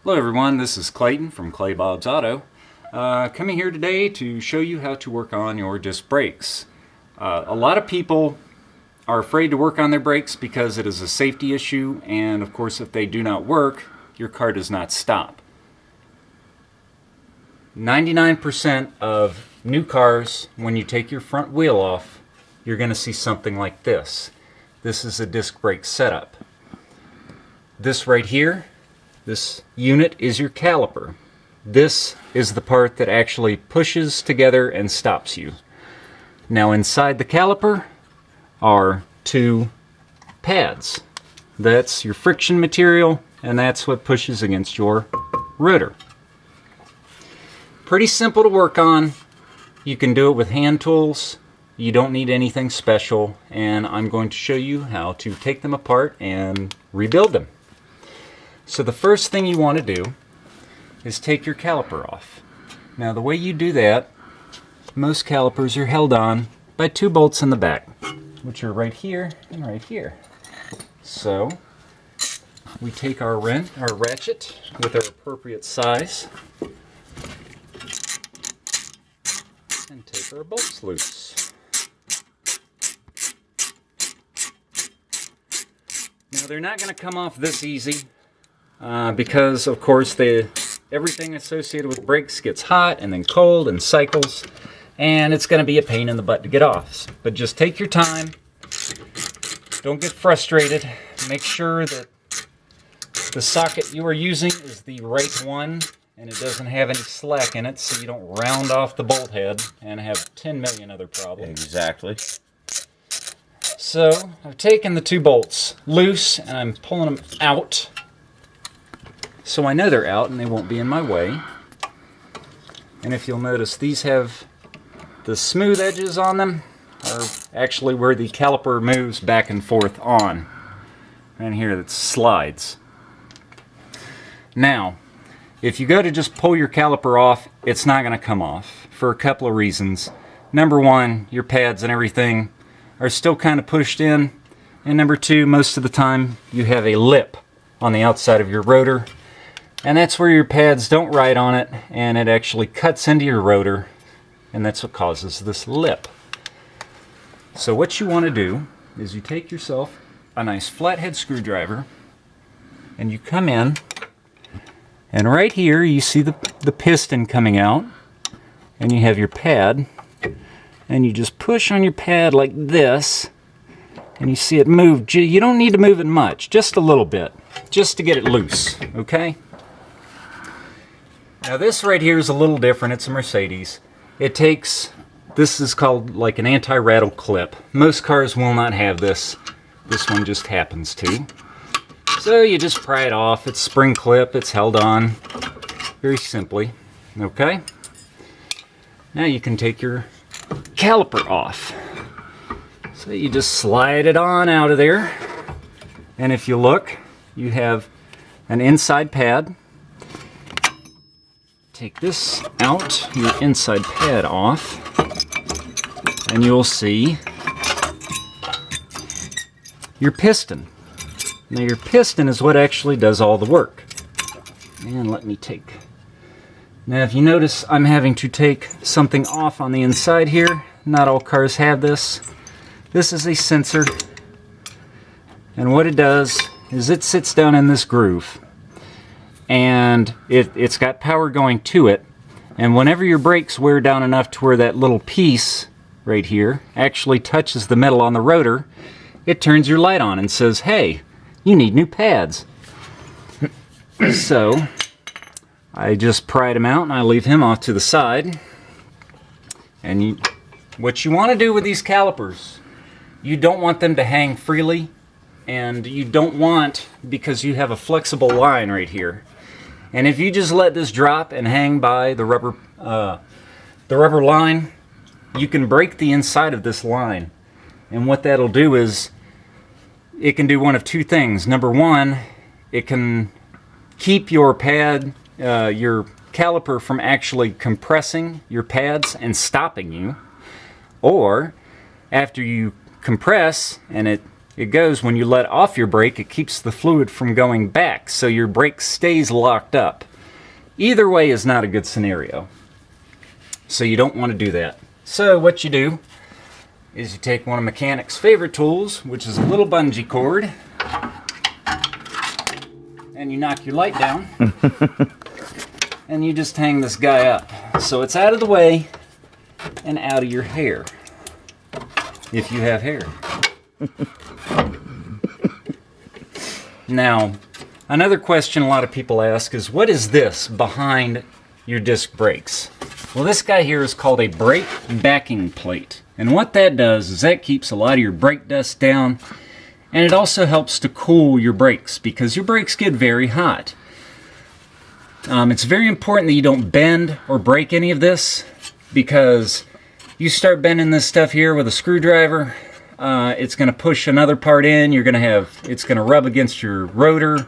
Hello everyone, this is Clayton from Clay Bob's Auto. Coming here today to show you how to work on your disc brakes. A lot of people are afraid to work on their brakes because it is a safety issue, and of course if they do not work, your car does not stop. 99% of new cars, when you take your front wheel off, you're going to see something like this. This is a disc brake setup. This right here, this unit is your caliper. This is the part that actually pushes together and stops you. Now inside the caliper are two pads. That's your friction material, and that's what pushes against your rotor. Pretty simple to work on. You can do it with hand tools. You don't need anything special, and I'm going to show you how to take them apart and rebuild them. So the first thing you want to do is take your caliper off. Now the way you do that, most calipers are held on by two bolts in the back, which are right here and right here. So we take our ratchet with our appropriate size and take our bolts loose. Now they're not going to come off this easy. Because of course everything associated with brakes gets hot and then cold and cycles, and it's going to be a pain in the butt to get off. But just take your time, don't get frustrated, make sure that the socket you are using is the right one and it doesn't have any slack in it, so you don't round off the bolt head and have 10 million other problems. Exactly. So I've taken the two bolts loose and I'm pulling them out. So I know they're out and they won't be in my way. And if you'll notice, these have the smooth edges on them, are actually where the caliper moves back and forth on. And here it slides. Now, if you go to just pull your caliper off, it's not going to come off for a couple of reasons. Number one, your pads and everything are still kind of pushed in. And number two, most of the time you have a lip on the outside of your rotor. And that's where your pads don't ride on it, and it actually cuts into your rotor, and that's what causes this lip. So what you want to do is you take yourself a nice flathead screwdriver, and you come in, and right here you see the piston coming out, and you have your pad, and you just push on your pad like this, and you see it move. You don't need to move it much, just a little bit, just to get it loose, okay? Now this right here is a little different. It's a Mercedes. This is called like an anti-rattle clip. Most cars will not have this. This one just happens to. So you just pry it off. It's spring clip. It's held on very simply. Okay? Now you can take your caliper off. So you just slide it on out of there. And if you look, you have an inside pad. Take this out, your inside pad off, and you'll see your piston. Now your piston is what actually does all the work. And let me take... Now if you notice, I'm having to take something off on the inside here. Not all cars have this. This is a sensor, and what it does is it sits down in this groove. And it's got power going to it, and whenever your brakes wear down enough to where that little piece right here actually touches the metal on the rotor, it turns your light on and says, hey, you need new pads. So I just pried him out and I leave him off to the side. And what you want to do with these calipers, you don't want them to hang freely, and you don't want, because you have a flexible line right here. And if you just let this drop and hang by the rubber line, you can break the inside of this line. And what that'll do is, it can do one of two things. Number one, it can keep your pad, your caliper from actually compressing your pads and stopping you. Or, after you compress and it it goes when you let off your brake, it keeps the fluid from going back, so your brake stays locked up. Either way is not a good scenario. So you don't want to do that. So what you do is you take one of mechanics' favorite tools, which is a little bungee cord, and you knock your light down, and you just hang this guy up. So it's out of the way and out of your hair, if you have hair. Now, another question a lot of people ask is, what is this behind your disc brakes? Well, this guy here is called a brake backing plate. And what that does is that keeps a lot of your brake dust down, and it also helps to cool your brakes because your brakes get very hot. It's very important that you don't bend or break any of this, because you start bending this stuff here with a screwdriver, it's going to push another part in, it's going to rub against your rotor.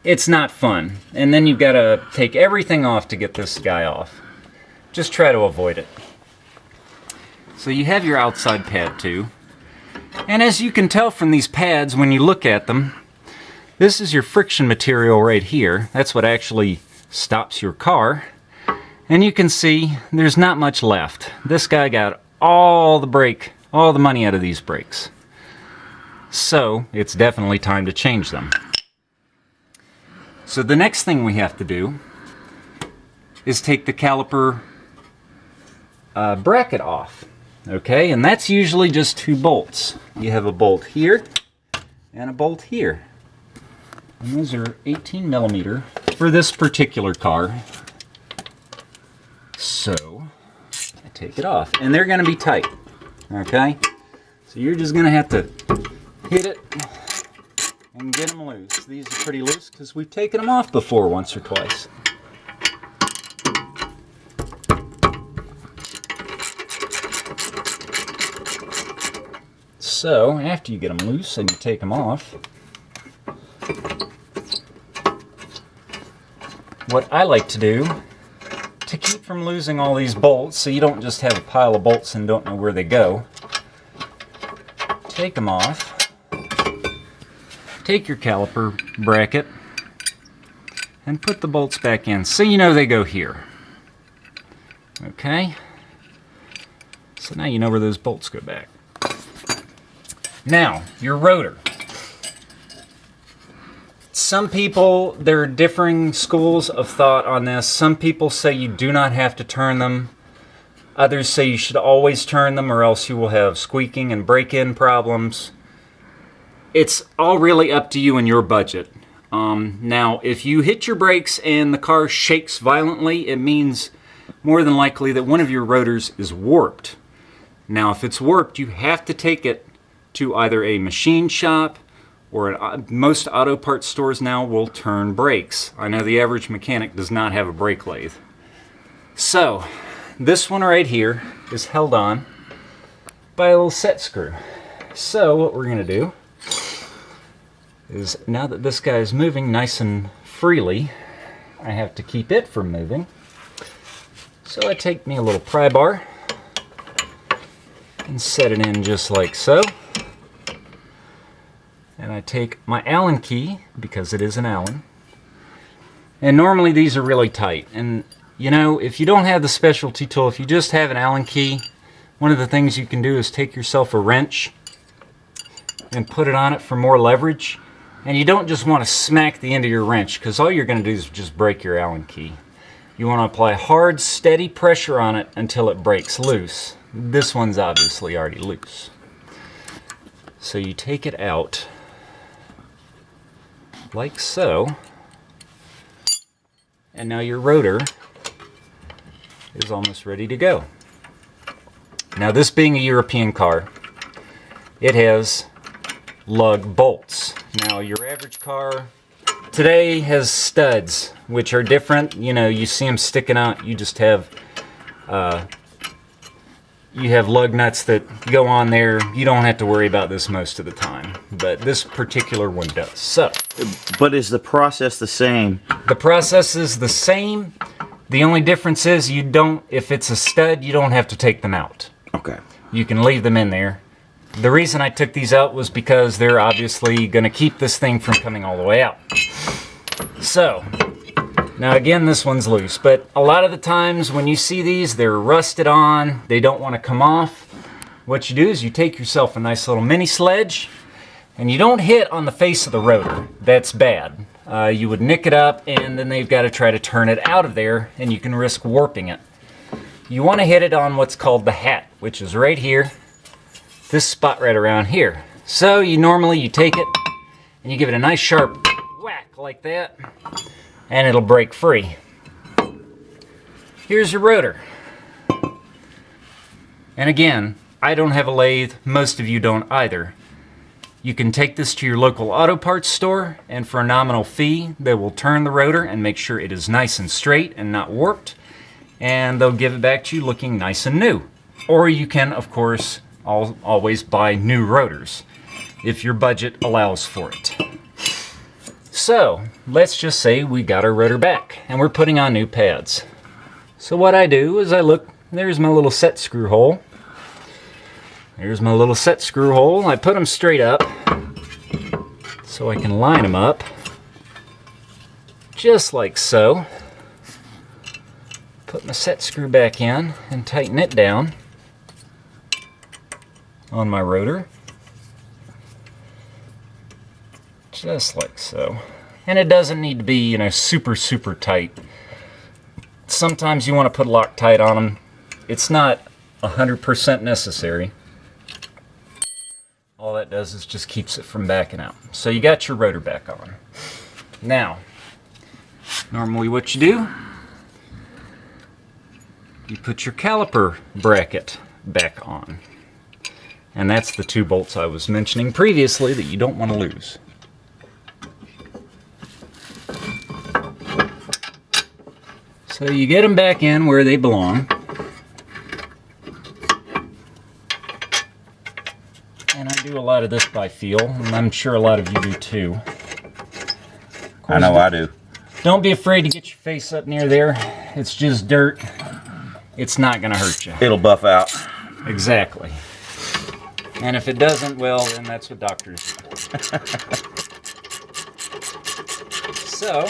It's not fun. And then you've got to take everything off to get this guy off. Just try to avoid it. So you have your outside pad too. And as you can tell from these pads when you look at them, this is your friction material right here. That's what actually stops your car. And you can see there's not much left. This guy got all the money out of these brakes. So it's definitely time to change them. So the next thing we have to do is take the caliper bracket off. Okay, and that's usually just 2 bolts. You have a bolt here and a bolt here. And those are 18 millimeter for this particular car. So I take it off, and they're going to be tight. Okay, so you're just going to have to hit it and get them loose. These are pretty loose because we've taken them off before once or twice. So after you get them loose and you take them off, what I like to do to keep from losing all these bolts, so you don't just have a pile of bolts and don't know where they go, take them off, take your caliper bracket, and put the bolts back in so you know they go here. Okay? So now you know where those bolts go back. Now, your rotor. Some people, there are differing schools of thought on this. Some people say you do not have to turn them. Others say you should always turn them or else you will have squeaking and break-in problems. It's all really up to you and your budget. Now, if you hit your brakes and the car shakes violently, it means more than likely that one of your rotors is warped. Now, if it's warped, you have to take it to either a machine shop, or most auto parts stores now will turn brakes. I know the average mechanic does not have a brake lathe. So, this one right here is held on by a little set screw. So, what we're going to do is, now that this guy is moving nice and freely, I have to keep it from moving. So I take me a little pry bar and set it in just like so. And I take my Allen key, because it is an Allen. And normally these are really tight. And you know, if you don't have the specialty tool, if you just have an Allen key, one of the things you can do is take yourself a wrench and put it on it for more leverage. And you don't just want to smack the end of your wrench, because all you're going to do is just break your Allen key. You want to apply hard, steady pressure on it until it breaks loose. This one's obviously already loose. So you take it out like so, and now your rotor is almost ready to go. Now, this being a European car, it has lug bolts. Now, your average car today has studs, which are different. You know, you see them sticking out. You just have lug nuts that go on there. You don't have to worry about this most of the time, but this particular one does. So, but is the process the same? The process is the same. The only difference is if it's a stud, you don't have to take them out. Okay. You can leave them in there. The reason I took these out was because they're obviously going to keep this thing from coming all the way out. So, now again, this one's loose, but a lot of the times when you see these, they're rusted on, they don't want to come off. What you do is you take yourself a nice little mini sledge, and you don't hit on the face of the rotor. That's bad. You would nick it up, and then they've got to try to turn it out of there, and you can risk warping it. You want to hit it on what's called the hat, which is right here, this spot right around here. So you take it, and you give it a nice sharp whack like that, and it'll break free. Here's your rotor. And again, I don't have a lathe, most of you don't either. You can take this to your local auto parts store, and for a nominal fee, they will turn the rotor and make sure it is nice and straight and not warped, and they'll give it back to you looking nice and new. Or you can, of course, always buy new rotors, if your budget allows for it. So, let's just say we got our rotor back, and we're putting on new pads. So what I do is I look, there's my little set screw hole. Here's my little set screw hole. I put them straight up so I can line them up just like so. Put my set screw back in and tighten it down on my rotor just like so. And it doesn't need to be, super tight. Sometimes you want to put Loctite on them. It's not 100% necessary. All that does is just keeps it from backing out. So you got your rotor back on. Now, normally what you do, you put your caliper bracket back on. And that's the 2 bolts I was mentioning previously that you don't want to lose. So you get them back in where they belong. And I do a lot of this by feel, and I'm sure a lot of you do too. I know I do. Don't be afraid to get your face up near there. It's just dirt. It's not going to hurt you. It'll buff out. Exactly. And if it doesn't, well, then that's what doctors do. So,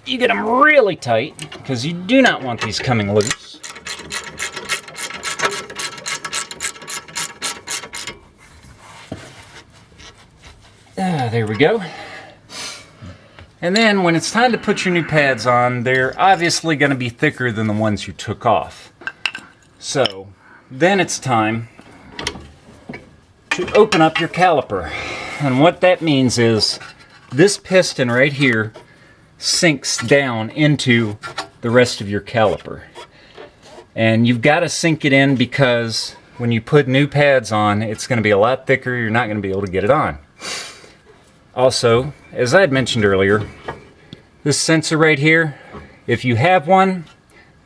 you get them really tight, because you do not want these coming loose. There we go. And then when it's time to put your new pads on, they're obviously going to be thicker than the ones you took off. So then it's time to open up your caliper. And what that means is this piston right here sinks down into the rest of your caliper. And you've got to sink it in because when you put new pads on, it's going to be a lot thicker. You're not going to be able to get it on. Also, as I had mentioned earlier, this sensor right here, if you have one,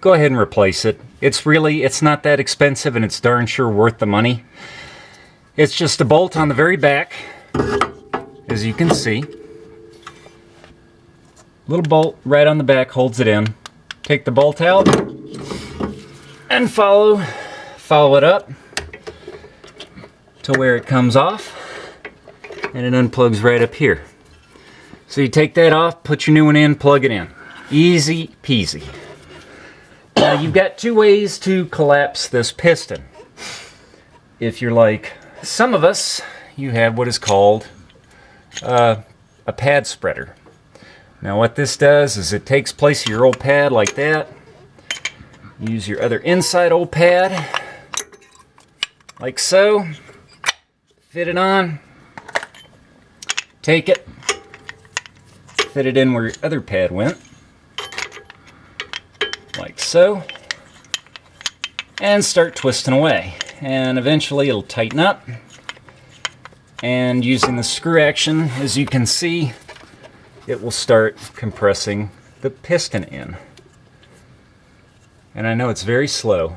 go ahead and replace it. It's not that expensive, and it's darn sure worth the money. It's just a bolt on the very back, as you can see. Little bolt right on the back holds it in. Take the bolt out and follow it up to where it comes off. And it unplugs right up here. So you take that off, put your new one in, plug it in. Easy peasy. Now you've got 2 ways to collapse this piston. If you're like some of us, you have what is called a pad spreader. Now what this does is it takes place of your old pad like that. Use your other inside old pad, like so. Fit it on. Take it, fit it in where your other pad went, like so, and start twisting away. And eventually it'll tighten up, and using the screw action, as you can see, it will start compressing the piston in. And I know it's very slow,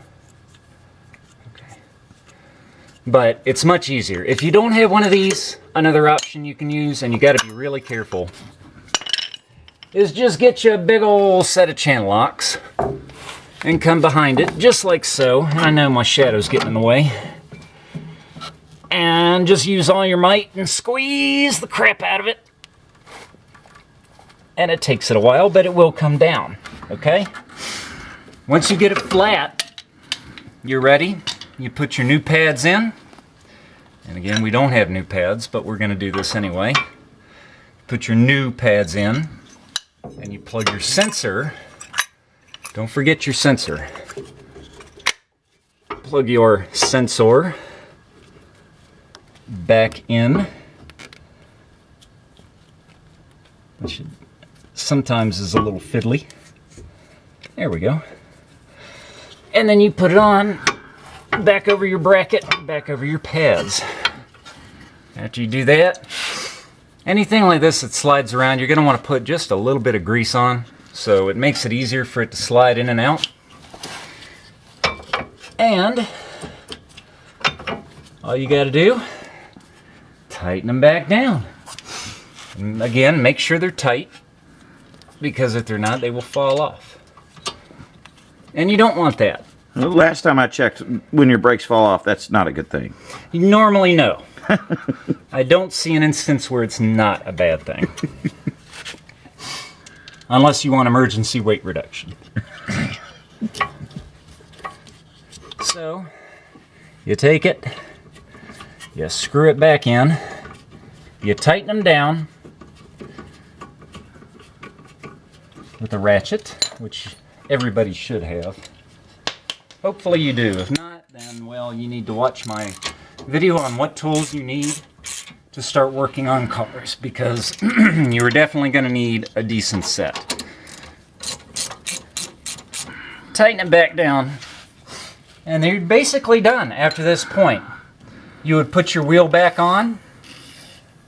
but it's much easier. If you don't have one of these, another option you can use, and you got to be really careful, is just get you a big old set of channel locks and come behind it, just like so. I know my shadow's getting in the way. And just use all your might and squeeze the crap out of it. And it takes it a while, but it will come down, okay? Once you get it flat, you're ready. You put your new pads in. And again, we don't have new pads, but we're gonna do this anyway. Put your new pads in, and you plug your sensor. Don't forget your sensor. Plug your sensor back in, which sometimes is a little fiddly. There we go. And then you put it on back over your bracket, back over your pads. After you do that, anything like this that slides around, you're going to want to put just a little bit of grease on, so it makes it easier for it to slide in and out. And all you got to do, tighten them back down. And again, make sure they're tight, because if they're not, they will fall off. And you don't want that. Well, last time I checked, when your brakes fall off, that's not a good thing. Normally, no. I don't see an instance where it's not a bad thing. Unless you want emergency weight reduction. So, you take it, you screw it back in, you tighten them down with a ratchet, which everybody should have. Hopefully you do. If not, then, well, you need to watch my video on what tools you need to start working on cars, because you are definitely going to need a decent set. Tighten it back down, and you're basically done after this point. You would put your wheel back on,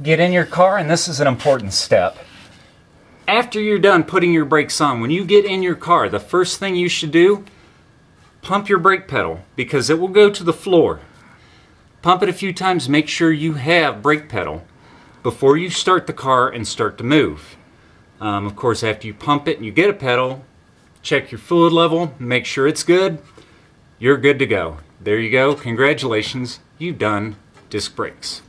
get in your car, and this is an important step. After you're done putting your brakes on, when you get in your car, the first thing you should do, pump your brake pedal, because it will go to the floor. Pump it a few times, make sure you have brake pedal before you start the car and start to move. Of course, after you pump it and you get a pedal, check your fluid level, make sure it's good. You're good to go. There you go. Congratulations, you've done disc brakes.